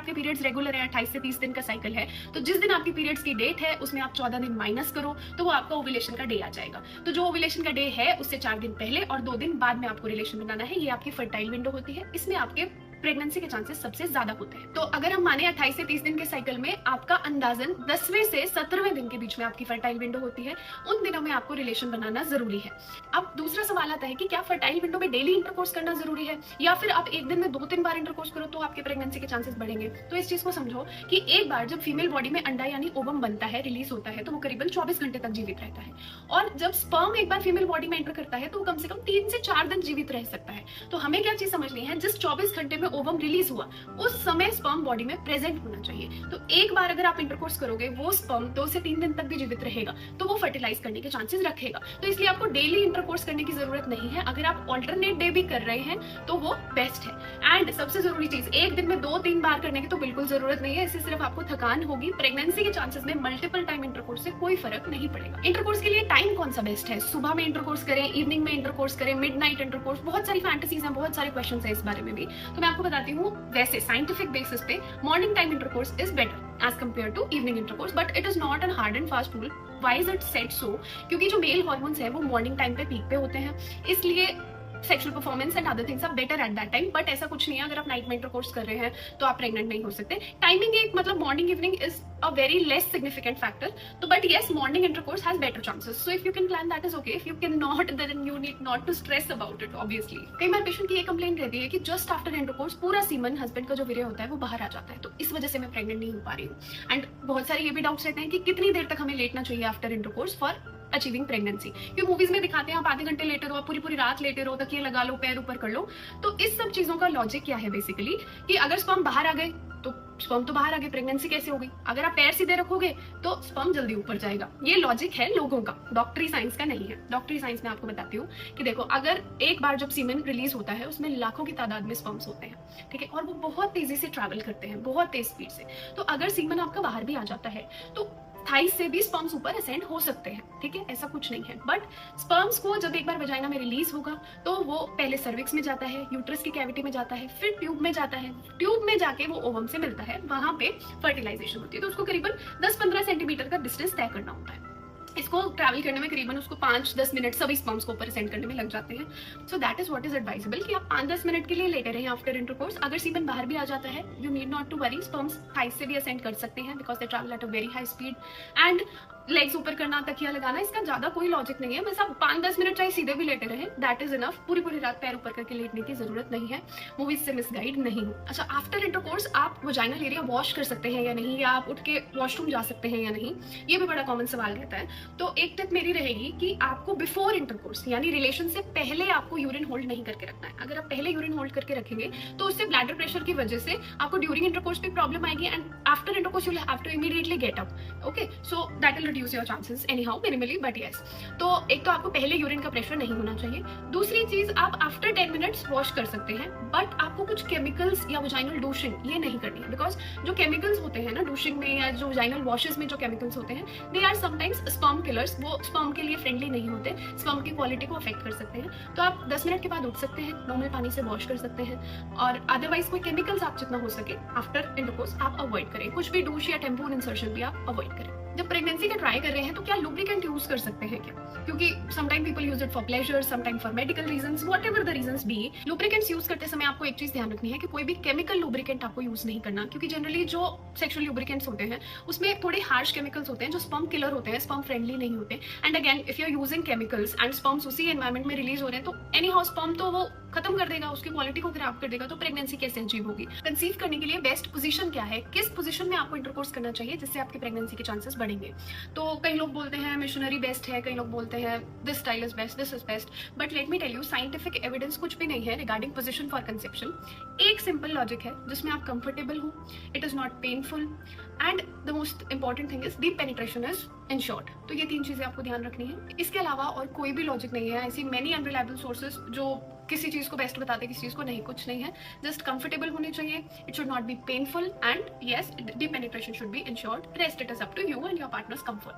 आपके periods regular है, 28 से 30 दिन का साइकिल है, तो जिस दिन आपकी पीरियड्स की डेट है उसमें आप 14 दिन माइनस करो तो वो आपका ओव्यूलेशन का डे आ जाएगा। तो जो ओव्यूलेशन का डे है उससे 4 दिन पहले और 2 दिन बाद में आपको रिलेशन बनाना है। ये आपकी फर्टाइल विंडो होती है, इसमें आपके प्रेगनेंसी के चांसेस सबसे ज्यादा होते हैं। तो अगर हम माने 28 से 30 दिन के साइकिल में आपका अंदाजन 10वें से 17वें दिन के बीच में आपकी फर्टाइल विंडो होती है, उन दिनों में आपको रिलेशन बनाना जरूरी है। अब दूसरा सवाल आता है कि क्या फर्टाइल विंडो में डेली इंटरकोर्स करना जरूरी है या फिर आप एक दिन में 2-3 बार इंटरकोर्स करो तो आपके प्रेगनेंसी के चांसेस बढ़ेंगे। तो इस चीज को समझो कि एक बार जब फीमेल बॉडी में अंडा यानी ओवम बनता है, रिलीज होता है, तो वो करीबन 24 घंटे तक जीवित रहता है। और जब स्पर्म एक बार फीमेल बॉडी में एंटर करता है तो वो कम से कम 3 से 4 दिन जीवित रह सकता है। तो हमें क्या चीज समझनी है, जिस 24 घंटे में ओवम रिलीज हुआ उस समय स्पर्म बॉडी में प्रेजेंट होना चाहिए। तो एक बार अगर आप इंटरकोर्स करोगे वो स्पर्म 2 से 3 दिन तक भी जीवित रहेगा तो वो फर्टिलाइज करने के चांसेस रखेगा। तो इसलिए आपको डेली इंटरकोर्स करने की जरूरत नहीं है। अगर आप ऑल्टरनेट डे भी कर रहे हैं तो वो बेस्ट है। एंड सबसे जरूरी चीज, एक दिन में 2-3 बार करने की तो बिल्कुल जरूरत नहीं है, इससे सिर्फ आपको थकान होगी। प्रेगनेंसी के चांसेस में मल्टीपल टाइम इंटरकोर्स से कोई फर्क नहीं पड़ेगा। इंटरकोर्स के लिए टाइम कौन सा बेस्ट है, सुबह में इंटरकोर्स करें, इवनिंग में इंटरकोर्स करें, मिडनाइट इंटरकोर्स, बहुत सारी फैंटेसीज हैं, बहुत सारे क्वेश्चन है इस बारे में भी। तो मैं आपको बताती हूँ, वैसे साइंटिफिक बेसिस पे morning time intercourse is better as compare to evening intercourse, but it is not an hard and fast rule. Why is it said so? क्योंकि जो मेल हार्मोन्स है वो मॉर्निंग टाइम पे पीक पे होते हैं, इसलिए sexual performance and other things are better at that time. But ऐसा कुछ नहीं है, अगर आप नाइट में इंटरकोर्स कर रहे हैं तो आप प्रेग्नेंट नहीं हो सकते। टाइमिंग एक मतलब morning evening is a very less significant factor. तो but yes, morning intercourse has better chances, so if you can plan that is okay. If you can not, then you need not to stress about it obviously. कई बार patient की ये complaint रहती है कि just after intercourse पूरा semen husband का जो वीर्य होता है वो बाहर आ जाता है, तो इस वजह से मैं प्रेग्नेंट नहीं हो पा रही हूँ। एंड बहुत सारे ये भी डाउट्स रहते हैं कि कितनी देर तक हमें लेटना चाहिए after intercourse for achieving pregnancy. क्योंकि मूवीज में दिखाते हैं आप आधे घंटे लेटे रहो, आप पूरी पूरी रात लेटे रहो, तकिए लगा लो, पैर ऊपर कर लो। तो इस सब चीजों का लॉजिक क्या है बेसिकली, कि अगर स्पर्म बाहर आ गए तो स्पर्म तो बाहर आ गए, प्रेगनेंसी कैसे होगी? अगर आप पैर सीधे रखोगे तो स्पर्म जल्दी ऊपर जाएगा। ये लॉजिक है लोगों का, डॉक्टरी साइंस का नहीं है। डॉक्टरी साइंस में आपको बताती हूँ कि देखो, अगर एक बार जब सीमेन रिलीज होता है उसमें लाखों की तादाद में स्पर्म्स होते हैं, ठीक है, और वो बहुत तेजी से ट्रैवल करते हैं, बहुत तेज स्पीड से। तो अगर सीमन आपका बाहर भी आ जाता है तो थाइस से भी स्पर्म्स ऊपर असेंड हो सकते हैं, ठीक है, ऐसा कुछ नहीं है। बट स्पर्म्स को जब एक बार वजाइना में रिलीज होगा तो वो पहले सर्विक्स में जाता है, यूट्रस की कैविटी में जाता है, फिर ट्यूब में जाता है, ट्यूब में जाके वो ओवम से मिलता है, वहां पे फर्टिलाइजेशन होती है। तो उसको करीबन 10-15 सेंटीमीटर का डिस्टेंस तय करना होता है। इसको ट्रैवल करने में करीबन उसको 5-10 मिनट सभी स्पर्म्स को ऊपर सेंड करने में लग जाते हैं। So that is what is advisable कि आप 5-10 मिनट के लिए लेटे रहें आफ्टर इंटरकोर्स। अगर सीमन बाहर भी आ जाता है, you need not to worry, sperms thighs से भी असेंड कर सकते हैं because they travel at a very high speed. And legs ऊपर करना, तकिया लगाना, इसका ज्यादा कोई लॉजिक नहीं है। बस आप 5-10 मिनट चाहे सीधे भी लेटे रहे, दैट इज इनफ। पूरी पूरी रात पैर ऊपर करके लेटने की जरूरत नहीं है। मूवीज से मिसगाइड नहीं हो। अच्छा, आफ्टर इंटरकोर्स आप वजाइनल एरिया वॉश कर सकते हैं या नहीं, या आप उठ के वॉशरूम जा सकते हैं या नहीं, ये भी बड़ा कॉमन सवाल रहता है। तो एक टिप मेरी रहेगी कि आपको बिफोर इंटरकोर्स यानी रिलेशन से पहले आपको यूरिन होल्ड नहीं करके रखना है। अगर आप पहले यूरिन होल्ड करके रखेंगे तो उससे ब्लैडर प्रेशर की वजह से आपको ड्यूरिंग इंटरकोर्स भी प्रॉब्लम आएगी and after intercourse you will have to immediately get up. Okay, so that will reduce your chances anyhow minimally, but yes. तो एक तो आपको पहले यूरिन का प्रेशर नहीं होना चाहिए। दूसरी चीज, आप आफ्टर 10 मिनट्स वॉश कर सकते हैं, बट आपको कुछ केमिकल्स या वजाइनल डूशिंग ये नहीं करनी है। बिकॉज जो केमिकल्स होते हैं ना डूशिंग में या जो वजाइनल वॉशेस में जो केमिकल्स होते हैं, they are sometimes sperm killers. वो स्पर्म के लिए फ्रेंडली नहीं होते, स्पर्म की क्वालिटी को अफेक्ट कर सकते हैं। तो आप 10 मिनट के बाद उठ सकते हैं, नॉर्मल पानी से वॉश कर सकते हैं, और अदरवाइज कोई केमिकल्स आप जितना हो सके आफ्टर इंटरकोर्स आप अवॉइड करें। कुछ भी डूश या टेम्पोन इंसर्शन भी आप अवॉइड करें। जब प्रेगनेंसी का ट्राई कर रहे हैं तो क्या लुब्रिकेंट यूज कर सकते हैं क्या? क्योंकि sometime people use it for pleasure, sometime for medical reasons, whatever the reasons be. Lubricants use करते समय आपको एक चीज ध्यान रखनी है कि कोई भी केमिकल लुब्रिकेंट आपको यूज नहीं करना, क्योंकि जनरली जो सेक्सुअल लुब्रिकेंट्स होते हैं उसमें थोड़े हार्श केमिकल्स होते हैं जो स्पर्म किलर होते हैं, स्पर्म फ्रेंडली नहीं होते। And again, if you are using chemicals and sperms उसी एनवायरमेंट में रिलीज हो रहे हैं तो एनी हाउ स्पर्म तो वो खत्म कर देगा, उसकी क्वालिटी को खराब कर देगा, तो प्रेगनेंसी कैसे अचीव होगी? कंसीव करने के लिए बेस्ट पोजीशन क्या है, किस पोजीशन में आपको इंटरकोर्स करना चाहिए जिससे आपकी प्रेगनेंसी के चांसेस बढ़ेंगे? तो कई लोग बोलते हैं मिशनरी बेस्ट है, कई लोग बोलते हैं this style is best, this is best, but let me tell you, scientific evidence कुछ भी नहीं है रिगार्डिंग पोजीशन फॉर कंसेप्शन। एक सिंपल लॉजिक है जिसमें आप कंफर्टेबल हो, it is not painful, and the most important thing is deep penetration is insured. तो ये 3 चीजें आपको ध्यान रखनी है। इसके अलावा और कोई भी लॉजिक नहीं है। ऐसी मेनी अनरिलायबल सोर्सेज जो किसी चीज को बेस्ट बताते, किसी चीज को नहीं, कुछ नहीं है। जस्ट कंफर्टेबल होने चाहिए, it should not be painful, and yes, deep penetration should be insured. Rest it is up to you and your partners comfort.